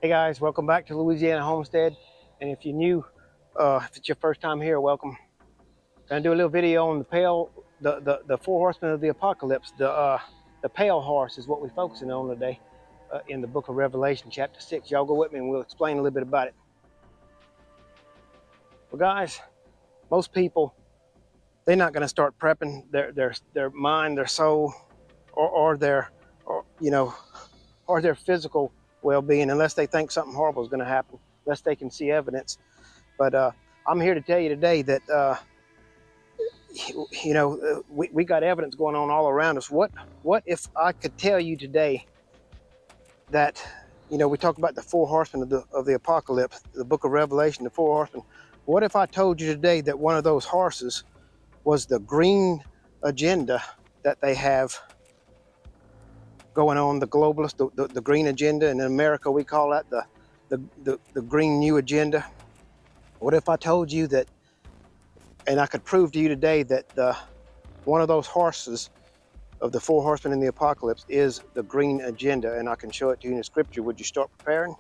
Hey guys, welcome back to Louisiana Homestead. And if you're new, if it's your first time here, welcome. Gonna do a little video on the four horsemen of the apocalypse. The pale horse is what we're focusing on today in the book of Revelation, chapter 6. Y'all go with me and we'll explain a little bit about it. Well, guys, most people, they're not gonna start prepping their mind, their soul, or their physical well-being unless they think something horrible is going to happen, unless they can see evidence. But I'm here to tell you today that we got evidence going on all around us. What if I could tell you today that, we talk about the four horsemen of the apocalypse, the book of Revelation, the four horsemen. What if I told you today that one of those horses was the green agenda that they have going on, the globalist, the green agenda? And in America we call that the green new agenda. What if I told you that, and I could prove to you today that one of those horses of the four horsemen in the apocalypse is the green agenda, and I can show it to you in the scripture? Would you start preparing?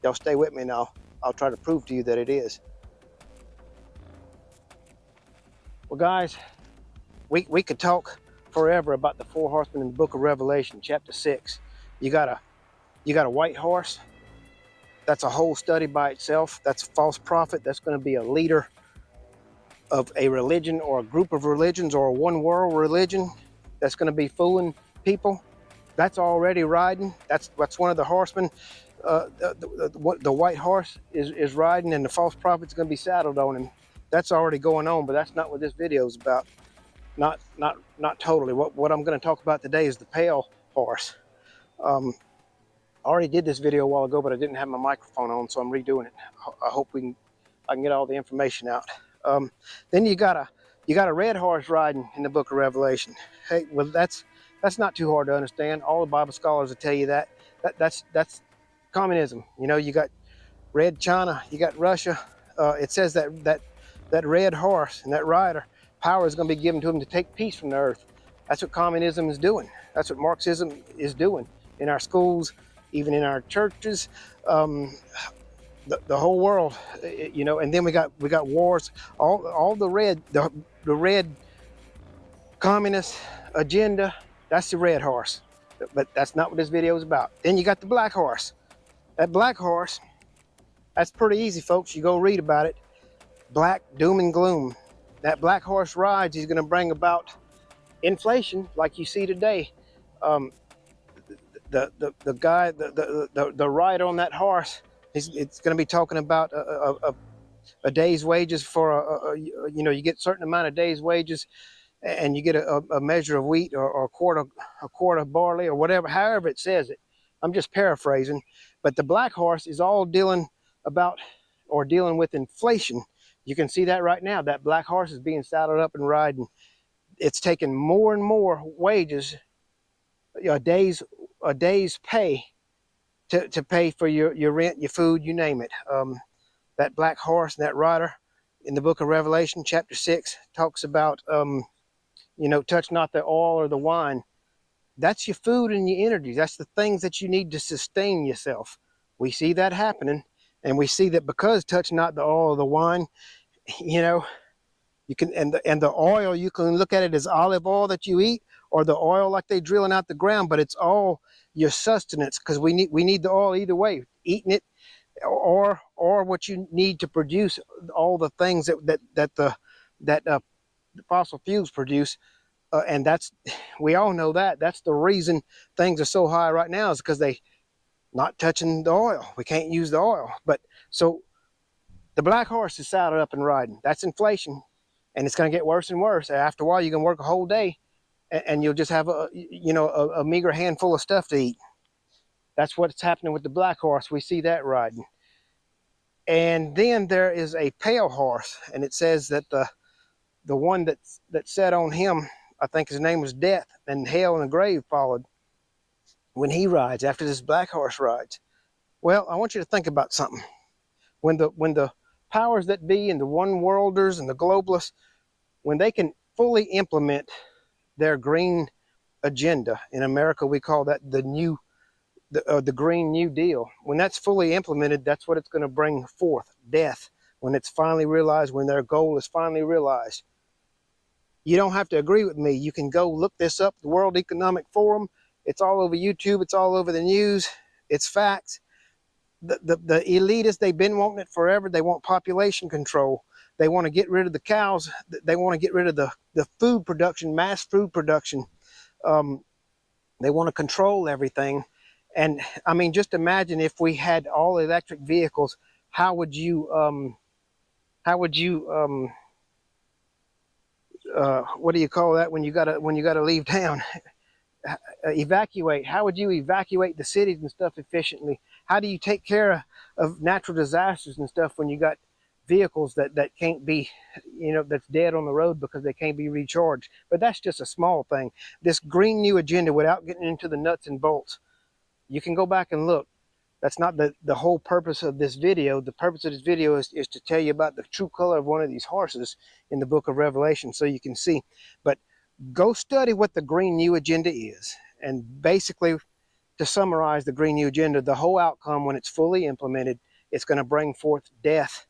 Y'all stay with me and I'll try to prove to you that it is. Well, guys, we could talk forever about the four horsemen in the book of Revelation, chapter 6. You got a white horse. That's a whole study by itself. That's a false prophet. That's going to be a leader of a religion or a group of religions or a one world religion that's going to be fooling people. That's already riding. That's one of the horsemen. The white horse is riding, and the false prophet's going to be saddled on him. That's already going on, but that's not what this video is about. Not totally. What I'm going to talk about today is the pale horse. I already did this video a while ago, but I didn't have my microphone on, so I'm redoing it. I hope I can get all the information out. Then you got a red horse riding in the book of Revelation. Hey, well, that's not too hard to understand. All the Bible scholars will tell you that. That's communism. You got red China, you got Russia. It says that red horse and that rider, power is going to be given to him to take peace from the earth. That's what communism is doing. That's what Marxism is doing in our schools, even in our churches, the whole world, And then we got wars. All the red communist agenda. That's the red horse, but that's not what this video is about. Then you got the black horse. That black horse, that's pretty easy, folks. You go read about it. Black doom and gloom. That black horse rides. He's going to bring about inflation, like you see today. The guy, the rider on that horse, it's going to be talking about a day's wages for you get a certain amount of days' wages, and you get a measure of wheat or a quart of barley or whatever, however it says it. I'm just paraphrasing, but the black horse is all dealing with inflation. You can see that right now. That black horse is being saddled up and riding. It's taking more and more wages, a day's pay to pay for your rent, your food, you name it. That black horse and that rider in the book of Revelation, chapter 6, talks about, touch not the oil or the wine. That's your food and your energy. That's the things that you need to sustain yourself. We see that happening, and we see that because touch not the oil or the wine, you can, and the oil, you can look at it as olive oil that you eat, or the oil like they drilling out the ground, but it's all your sustenance, because we need the oil either way, eating it or what you need to produce all the things that the fossil fuels produce. And we all know that's the reason things are so high right now, is because they not touching the oil. We can't use the oil. But so the black horse is saddled up and riding. That's inflation, and it's going to get worse and worse. After a while, you can work a whole day and you'll just have a meager handful of stuff to eat. That's what's happening with the black horse. We see that riding. And then there is a pale horse, and it says that the one that sat on him, I think his name was Death, and hell and the grave followed when he rides, after this black horse rides. Well, I want you to think about something. When the powers that be and the one worlders and the globalists, when they can fully implement their green agenda, in America we call that the new the Green New Deal. When that's fully implemented, that's what it's going to bring forth, death, when it's finally realized, when their goal is finally realized. You don't have to agree with me. You can go look this up, the World Economic Forum. It's all over YouTube. It's all over the news. It's facts. The elitists, they've been wanting it forever. They want population control. They want to get rid of the cows. They want to get rid of the food production, mass food production. They want to control everything. And I mean, just imagine if we had all electric vehicles, how would you what do you call that when you gotta leave town? Evacuate. How would you evacuate the cities and stuff efficiently? How do you take care of natural disasters and stuff when you got vehicles that can't be, that's dead on the road because they can't be recharged? But that's just a small thing. This Green New Agenda, without getting into the nuts and bolts, you can go back and look. That's not the whole purpose of this video. The purpose of this video is to tell you about the true color of one of these horses in the book of Revelation, so you can see. But go study what the Green New Agenda is. And basically, to summarize the Green New Agenda, the whole outcome, when it's fully implemented, it's going to bring forth death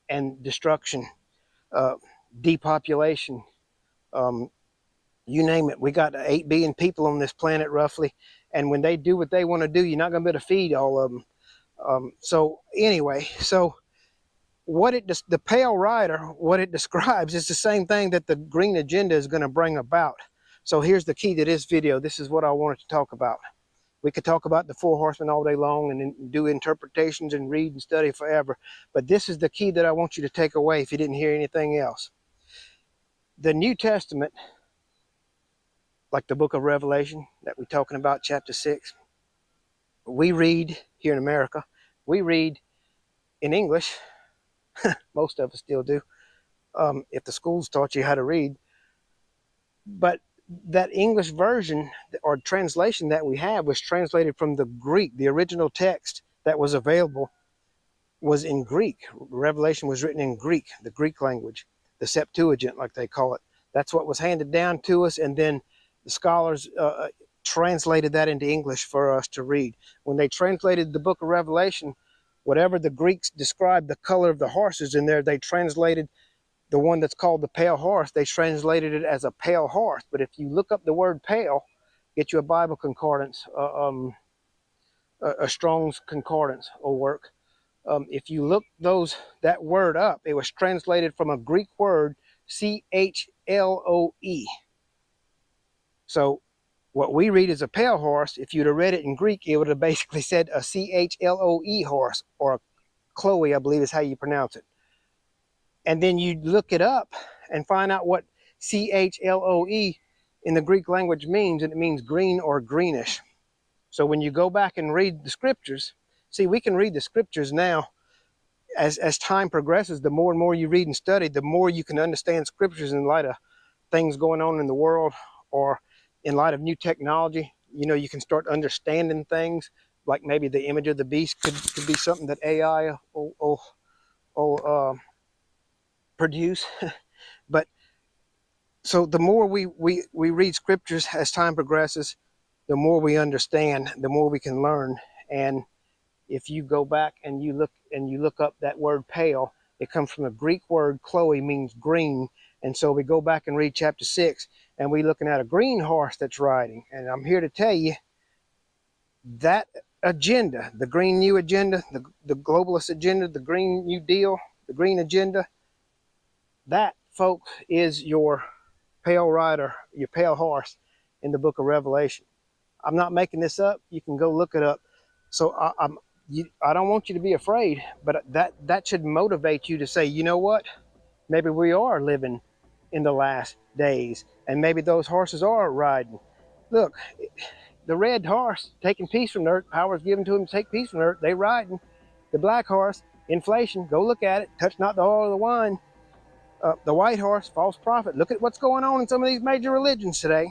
and destruction, depopulation, you name it. We got 8 billion people on this planet roughly. And when they do what they want to do, you're not going to be able to feed all of them. So anyway, the Pale Rider, what it describes is the same thing that the Green Agenda is going to bring about. So here's the key to this video. This is what I wanted to talk about. We could talk about the 4 horsemen all day long and do interpretations and read and study forever. But this is the key that I want you to take away if you didn't hear anything else. The New Testament, like the book of Revelation that we're talking about, chapter 6, we read here in America, we read in English. Most of us still do, if the schools taught you how to read. But that English version or translation that we have was translated from the Greek. The original text that was available was in Greek. Revelation was written in Greek, the Greek language, the Septuagint, like they call it. That's what was handed down to us, and then the scholars translated that into English for us to read. When they translated the book of Revelation, whatever the Greeks described the color of the horses in there, they translated the one that's called the pale horse, they translated it as a pale horse. But if you look up the word pale, get you a Bible concordance, a Strong's concordance will work. If you look that word up, it was translated from a Greek word, C-H-L-O-E. So what we read as a pale horse, if you'd have read it in Greek, it would have basically said a C-H-L-O-E horse, or a Chloe, I believe is how you pronounce it. And then you look it up and find out what C-H-L-O-E in the Greek language means, and it means green or greenish. So when you go back and read the scriptures, see, we can read the scriptures now. As time progresses, the more and more you read and study, the more you can understand scriptures in light of things going on in the world, or in light of new technology. You can start understanding things, like maybe the image of the beast could be something that AI will produce. But so the more we read scriptures as time progresses, the more we understand, the more we can learn. And if you go back and you look up that word pale, it comes from a Greek word, Chloe, means green. And so we go back and read chapter 6, and we're looking at a green horse that's riding. And I'm here to tell you that agenda, the Green New Agenda, the globalist agenda, the Green New Deal, the Green Agenda, that, folks, is your pale rider, your pale horse in the book of Revelation. I'm not making this up. You can go look it up. So I don't want you to be afraid, but that should motivate you to say, you know what? Maybe we are living in the last days, and maybe those horses are riding. Look, the red horse taking peace from the earth, power is given to him to take peace from the earth. They riding. The black horse, inflation, go look at it. Touch not the oil of the wine. The white horse, false prophet. Look at what's going on in some of these major religions today.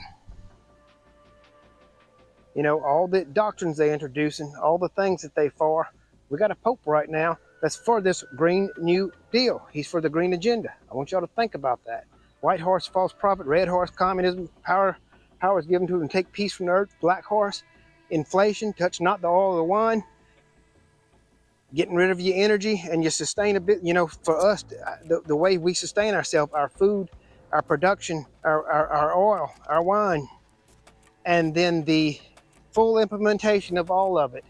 All the doctrines they're introducing, all the things that they for. We got a pope right now that's for this Green New Deal. He's for the Green Agenda. I want y'all to think about that. White horse, false prophet. Red horse, communism. Power is given to him to take peace from the earth. Black horse, inflation, touch not the oil of the wine, getting rid of your energy and your sustainability. You know, for us, the way we sustain ourselves, our food, our production, our oil, our wine, and then the full implementation of all of it,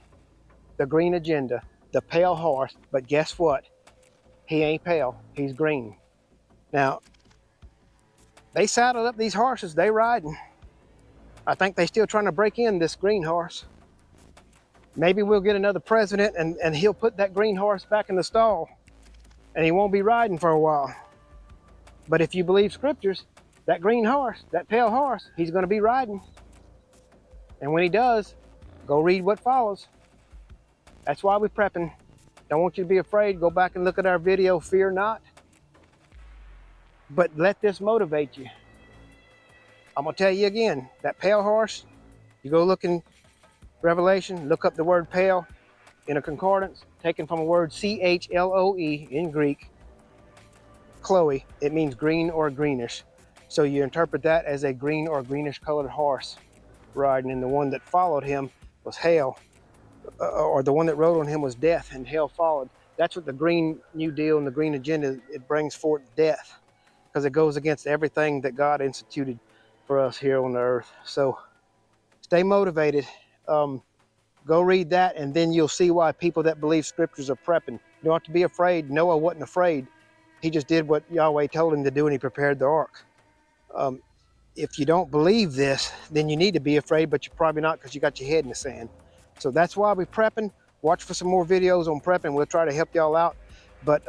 the green agenda, the pale horse. But guess what? He ain't pale, he's green. Now, they saddled up these horses, they riding. I think they still trying to break in this green horse. Maybe we'll get another president and he'll put that green horse back in the stall and he won't be riding for a while. But if you believe scriptures, that green horse, that pale horse, he's going to be riding. And when he does, go read what follows. That's why we're prepping. Don't want you to be afraid. Go back and look at our video, Fear Not. But let this motivate you. I'm going to tell you again, that pale horse, you go look in Revelation, look up the word pale in a concordance, taken from a word C-H-L-O-E in Greek, Chloe. It means green or greenish. So you interpret that as a green or greenish colored horse riding, and the one that followed him was hell, or the one that rode on him was death, and hell followed. That's what the Green New Deal and the Green Agenda, it brings forth death, because it goes against everything that God instituted for us here on the earth. So stay motivated. Go read that, and then you'll see why people that believe scriptures are prepping. You don't have to be afraid. Noah wasn't afraid. He just did what Yahweh told him to do, and he prepared the ark. If you don't believe this, then you need to be afraid, but you're probably not, because you got your head in the sand. So that's why we're prepping. Watch for some more videos on prepping. We'll try to help y'all out. But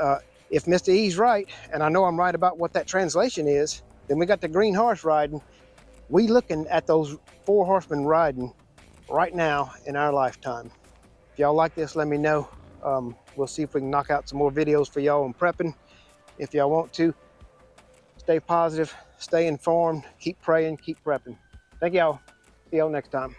if Mr. E's right, and I know I'm right about what that translation is, then we got the green horse riding. We looking at those 4 horsemen riding right now in our lifetime. If y'all like this, let me know. We'll see if we can knock out some more videos for y'all on prepping. If y'all want to, stay positive, stay informed, keep praying, keep prepping. Thank y'all. See y'all next time.